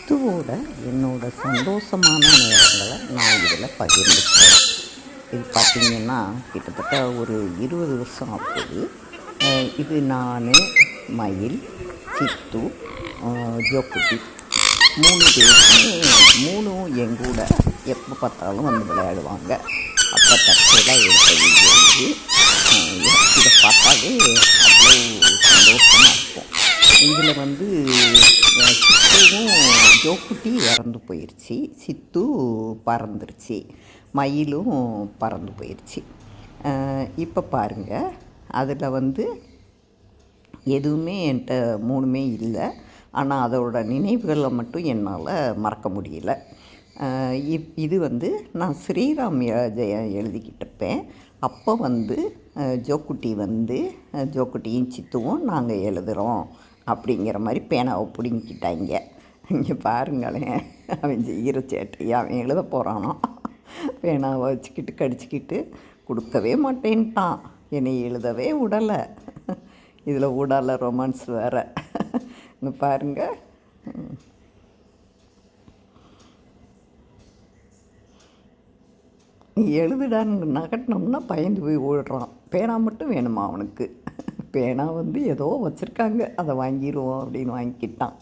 சித்துவோட என்னோடய சந்தோஷமான நேரங்களை நான் இதில் பகிர்ந்துக்கிறேன். இது பார்த்திங்கன்னா கிட்டத்தட்ட ஒரு 20 வருஷம் ஆகுது. இது நான், மயில், சித்து, ஜோக்குட்டி 3 பேருமே 3ம் எங்கூட எப்போ பார்த்தாலும் வந்து விளையாடுவாங்க. அப்போ தற்செயலாக எடுத்த வீடியோ இது. இதை பார்த்தாவே அவ்வளோ சந்தோஷமாக இருக்கும். இதில் வந்து சித்துவும் ஜோக்குட்டி இறந்து போயிடுச்சு, சித்து பறந்துருச்சு, மயிலும் பறந்து போயிடுச்சு. இப்போ பாருங்கள், அதில் வந்து எதுவுமே என்கிட்ட 3மே இல்லை. ஆனால் அதோட நினைவுகளை மட்டும் என்னால் மறக்க முடியல. இது வந்து நான் ஸ்ரீராம் ஜெயம் எழுதிக்கிட்டு இருப்பேன். அப்போ வந்து ஜோக்குட்டியும் சித்துவும் நாங்கள் எழுதுகிறோம் அப்படிங்கிற மாதிரி பேனாவை பிடுங்கிக்கிட்டாங்க. இங்கே பாருங்களேன், அவன் செய்கிற சேட்டையை அவன் எழுத போகிறானோ, பேனாவை வச்சுக்கிட்டு கடிச்சிக்கிட்டு கொடுக்கவே மாட்டேன்ட்டான். என்னை எழுதவே விடலை. இதில் விடலை ரொமான்ஸ் வேறு. இங்கே பாருங்கள், நீ எழுதுடான்னு நகட்டினோம்னா பயந்து போய் ஓடுறான். பேனா மட்டும் வேணுமா அவனுக்கு. பேனா வந்து ஏதோ வச்சுருக்காங்க, அதை வாங்கிடுவோம் அப்படின்னு வாங்கிக்கிட்டான்.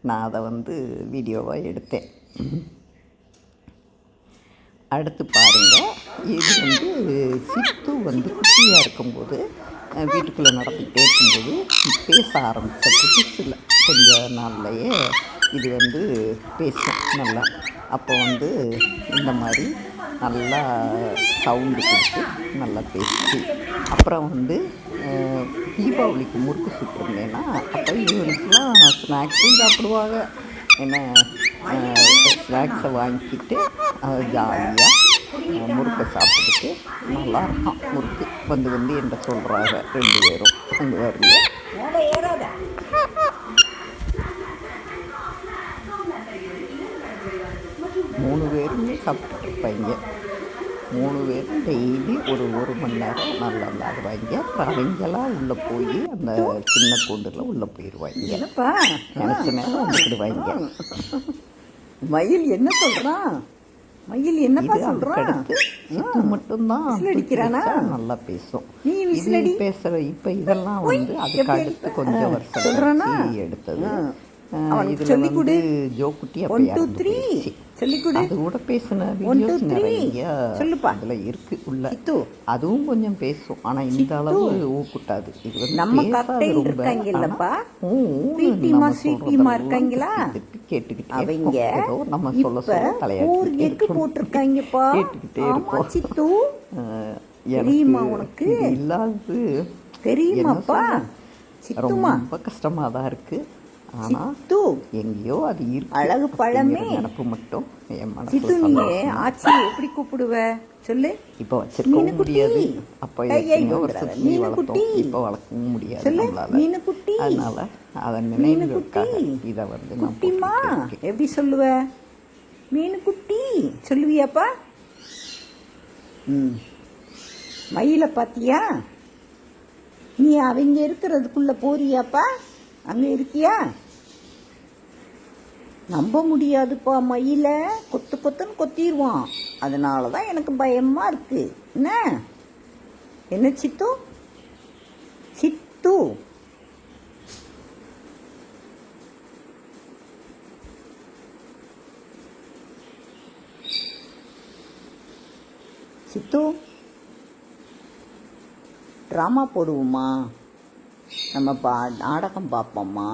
நான் அதை வந்து வீடியோவாக எடுத்தேன். அடுத்து பாருங்கள், இது வந்து சித்து வந்து குட்டியாக இருக்கும்போது வீட்டுக்குள்ளே நடந்துக்கிட்டே இருக்கும்போது பேச ஆரம்பித்த புதுசில் கொஞ்ச நாள்லையே இது வந்து பேசும் நல்லா. அப்போ வந்து இந்த மாதிரி நல்லா சவுண்டு கொடுத்து நல்லா பேசி, அப்புறம் வந்து தீபாவளிக்கு முறுக்கு சுட்டுருந்தேன்னா அப்போ இவனுக்குலாம் ஸ்நாக்ஸும் சாப்பிடுவாங்க. என்ன ஸ்நாக்ஸை வாங்கிக்கிட்டு ஜாலியாக முறுக்கை சாப்பிட்டுட்டு நல்லா இருக்கும். முறுக்கு வந்து என்கிட்ட சொல்கிறாங்க 2 பேரும். அங்கே வருங்க, 3 பேருமே சாப்பிட்டுருப்பாங்க. 3 பேரும் டெய்லி ஒரு மணி நேரம் நல்லா விளாடுவாங்க. அப்புறம் அவங்களாம் உள்ளே போய் அந்த சின்ன கூண்டில் உள்ளே போயிடுவாங்க. என்னப்பா நினச்ச நேரம் வந்துடுவாங்க. மயில் என்ன சொல்கிறான்? மயில் என்னப்பா சொல்கிறான்? சித்து மட்டும்தான் அடிக்கிறானா? நல்லா பேசும். நீ இது பேசுகிற இப்போ இதெல்லாம் வந்து அதுக்கு அடுத்து கொஞ்சம் வருஷம் எடுத்தது. சொல்லி கொடு. ஜோக்குட்டி சொல்லிக்கொடு. அது கூட பேசின வீடியோஸ் நிறைய சொல்லுப்பா அதில் இருக்கு உள்ள. அதுவும் கொஞ்சம் பேசும், ஆனால் இந்த அளவு ஊக்குட்டாது. இது வந்து நம்ம கட்டையில் இருக்காங்கல்லப்பா, பீட்டிமா ஸ்வீட்டிமா இருக்காங்களா, கேட்டுக்கிட்டே அவங்க ஏதோ நம்ம சொல்ல தலையாட்டி எட்டி போட்டிருக்காங்கப்பா. கேட்டுக்கிட்டே இருப்போம். சித்து தெரியுமா உனக்கு? இல்லாது தெரியுமாப்பா? சித்துமா ரொம்ப கஷ்டமாக தான் இருக்குது. ஆனால் எங்கேயோ அது இருக்கு. அழகு பழமே நினப்பு மட்டும் என் சித்து. நீ ஆச்சி எப்படி கூப்பிடுவ சொல்லு? இப்போ வச்சிருக்கவும் முடியாது. அப்போ வளர்த்தோம், இப்போ வளர்க்கவும் முடியாது நம்மளால. மீனுக்குட்டி, அதனால அதை நினைவுக்காக இதை வந்து குட்டிமா எப்படி சொல்லுவ? மீனுக்குட்டி சொல்லுவியாப்பா? மயிலை பார்த்தியா? நீ அவங்க இருக்கிறதுக்குள்ள போறியாப்பா? அங்கே இருக்கியா? நம்ப முடியாதுப்பா, மயில கொத்துன்னு கொத்திடுவான். அதனால தான் எனக்கு பயமாக இருக்குது. என்ன சித்து? சித்து சித்து ட்ராமா போடுவோமா? நம்ம நாடகம் பார்ப்போம்மா.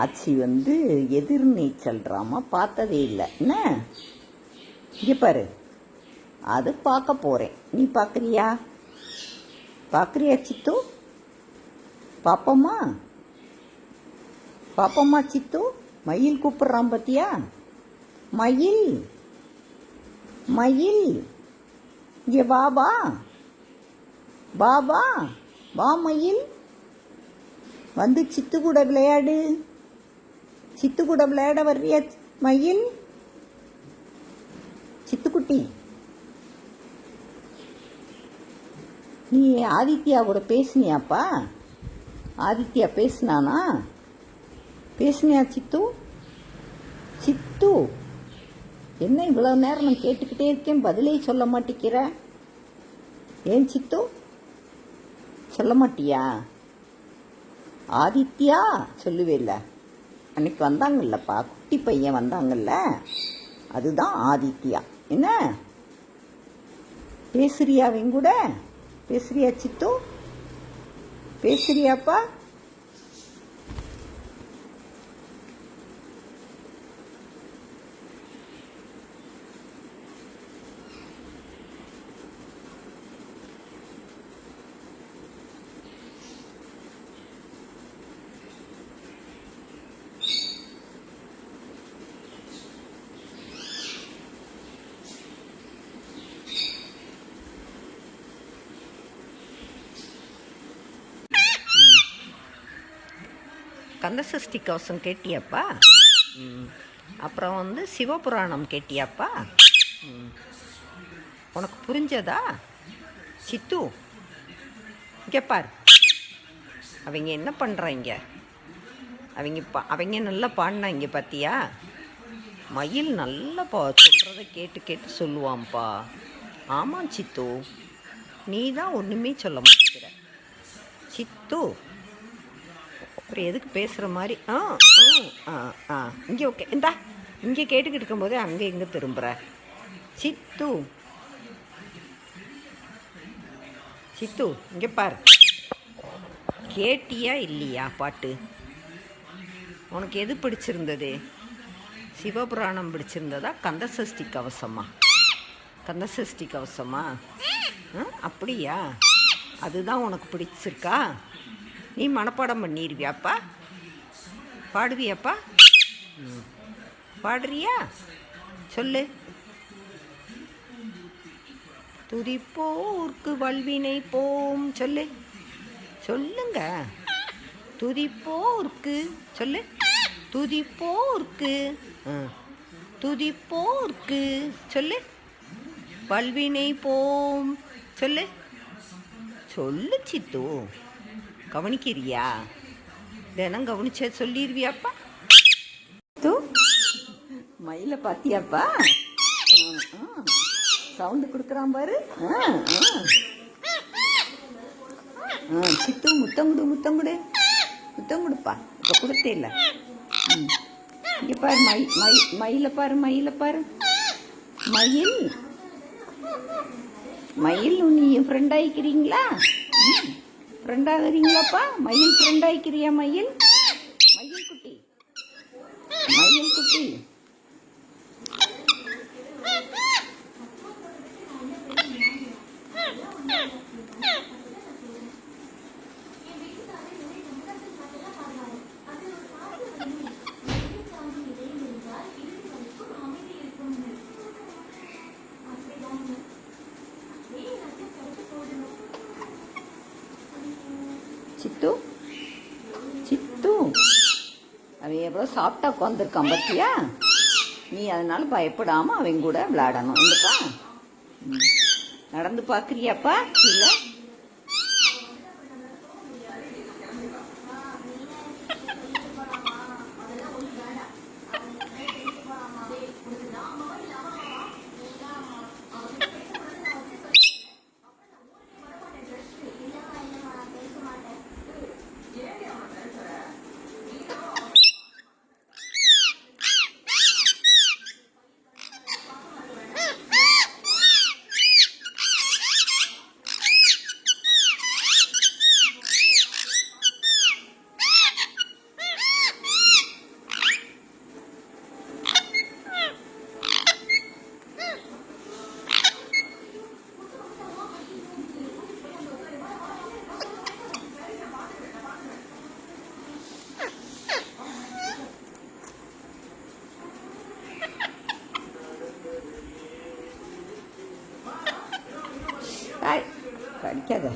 ஆச்சி வந்து எதிர்நீச்சல் ட்ராமா பார்த்ததே இல்லை. என்ன இங்கே பாரு, அது பார்க்க போகிறேன். நீ பார்க்குறியா? பார்க்குறியா சித்து? பாப்போம்மா சித்து. மயில் கூப்பிட்றான் பார்த்தியா? மயில் இங்கே பாபா வா மயில், வந்து சித்து கூட விளையாடு. சித்து கூட விளையாட வர்றியா மயில்? சித்துக்குட்டி, நீ ஆதித்யா கூட பேசுனியாப்பா? ஆதித்யா பேசுனானா? பேசுனியா சித்து? சித்து, என்ன இவ்வளோ நேரம் நான் கேட்டுக்கிட்டே இருக்கேன், பதிலே சொல்ல மாட்டேங்கிற? ஏன் சித்து சொல்ல மாட்டியா? ஆதித்யா சொல்லுவேல்ல, அன்னைக்கு வந்தாங்கல்லப்பா, குட்டி பையன் வந்தாங்கல்ல, அதுதான் ஆதித்யா. என்ன பேசுறியா? அவங்க கூட பேசுறியா சித்து? பேசுறியாப்பா? கந்தசஷ்டி கவசம் கேட்டியாப்பா? அப்புறம் சிவபுராணம் கேட்டியாப்பா? உனக்கு புரிஞ்சதா சித்து? இங்கே பார், அவங்க என்ன பண்ணுறாங்க? அவங்க நல்லா பாடினாங்க பார்த்தியா? மயில் நல்லா சொல்கிறத கேட்டு கேட்டு சொல்லுவான்ப்பா. ஆமாம் சித்து, நீ தான் ஒன்றுமே சொல்ல மாட்டேங்கிற சித்து. அப்புறம் எதுக்கு பேசுகிற மாதிரி? இங்கே ஓகே, இந்தா இங்கே கேட்டுக்கிட்டு இருக்கும்போதே அங்கே இங்கே திரும்புகிற சித்து. சித்து இங்கே பார், கேட்டியா இல்லையா பாட்டு? உனக்கு எது பிடிச்சிருந்தது? சிவபுராணம் பிடிச்சிருந்ததா, கந்தசஷ்டி கவசமா? கந்தசஷ்டி கவசமா? அப்படியா? அதுதான் உனக்கு பிடிச்சிருக்கா? நீ மனப்பாடம் பண்ணிடுவியாப்பா? பாடுவியாப்பா? பாடுறியா? சொல்லு. துதிப்போர்க்கு வல்வினை போம். சொல்லு, சொல்லுங்க. துதிப்போர்க்கு சொல்லு. துதிப்போர்க்கு துதிப்போர்க்கு சொல்லு. வல்வினை போம் சொல்லு. சொல்லு சித்து. கவனிக்கிறியா? தினம் கவனிச்ச சொல்லிடுவியாப்பா? சித்து, மயில பாத்தியாப்பா? சவுண்டு கொடுக்குறான் பாரு. சித்து, முத்தங்குடு முத்தங்குடு முத்தங்குடுப்பா. இப்போ கொடுத்தே இல்லை. இங்கே பாரு, மயில பாரு, மயில பாரு. மயில் மயில் நீ ஃப்ரெண்ட் ஆகிக்கிறீங்களா? ஃப்ரெண்ட் ஆகுறீங்களாப்பா? மயில் ஃப்ரெண்ட் ஆகிக்கிறியா? மயில் மயில் குட்டி, மயில் குட்டி. சித்து, சித்து, அவன் எவ்வளோ சாஃப்டாக உட்காந்துருக்கான் பார்த்தியா? நீ அதனால பயப்படாமல் அவங்க கூட விளையாடணும். இல்லைப்பா? நடந்து பார்க்குறியாப்பா? இல்லை, கடிக்காத.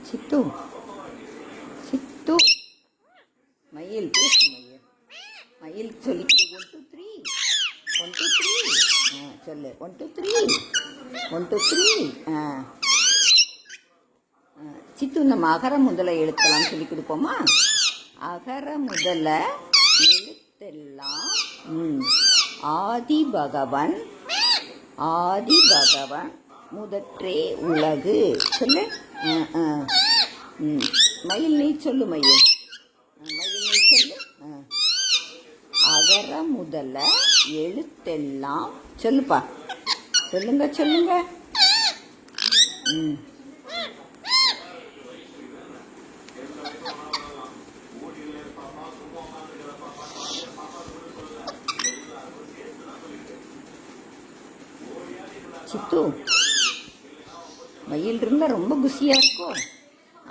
சித்து சித்து மயில் பேசு மயில் மயில் சொல்லி 1 2 3 1 2 3 சொல்லு 1 2 3 1 2 3 சித்து நம்ம அகர முதல எழுத்தெல்லாம் சொல்லி கொடுப்போமா? அகர முதல எழுத்தெல்லாம் ஆதி பகவன் முதற்றே உலகு சொல்லு. மயில் நீ சொல்லு மயில் மயில் நீ சொல்லு. அகர முதல எழுத்தெல்லாம் சொல்லுப்பா சொல்லுங்க. சித்து மயில் இருந்தால் ரொம்ப குஷியாக இருக்கும்.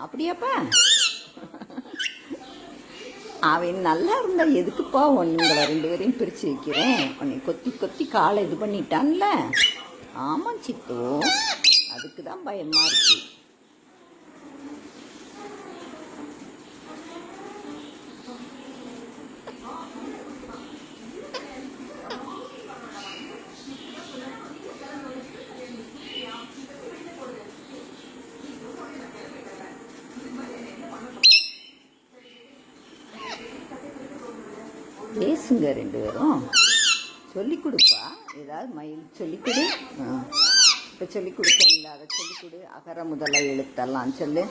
அப்படியாப்பா? அவன் நல்லா இருந்தா எதுக்குப்பா உங்களை 2 பேரையும் பிரித்து வைக்கிறேன்? உன்னை கொத்தி காலை இது பண்ணிட்டான்ல. ஆமாம் சித்து, அதுக்கு தான் பயமாக இருக்கு. பேசுங்க 2 பேரும். சொல்லி கொடுப்பா ஏதாவது மயில் சொல்லி கொடு. இப்போ சொல்லி கொடுத்தேன்ல, அதை சொல்லி கொடு. அகர முதல எழுத்தெல்லாம் சொல்லு.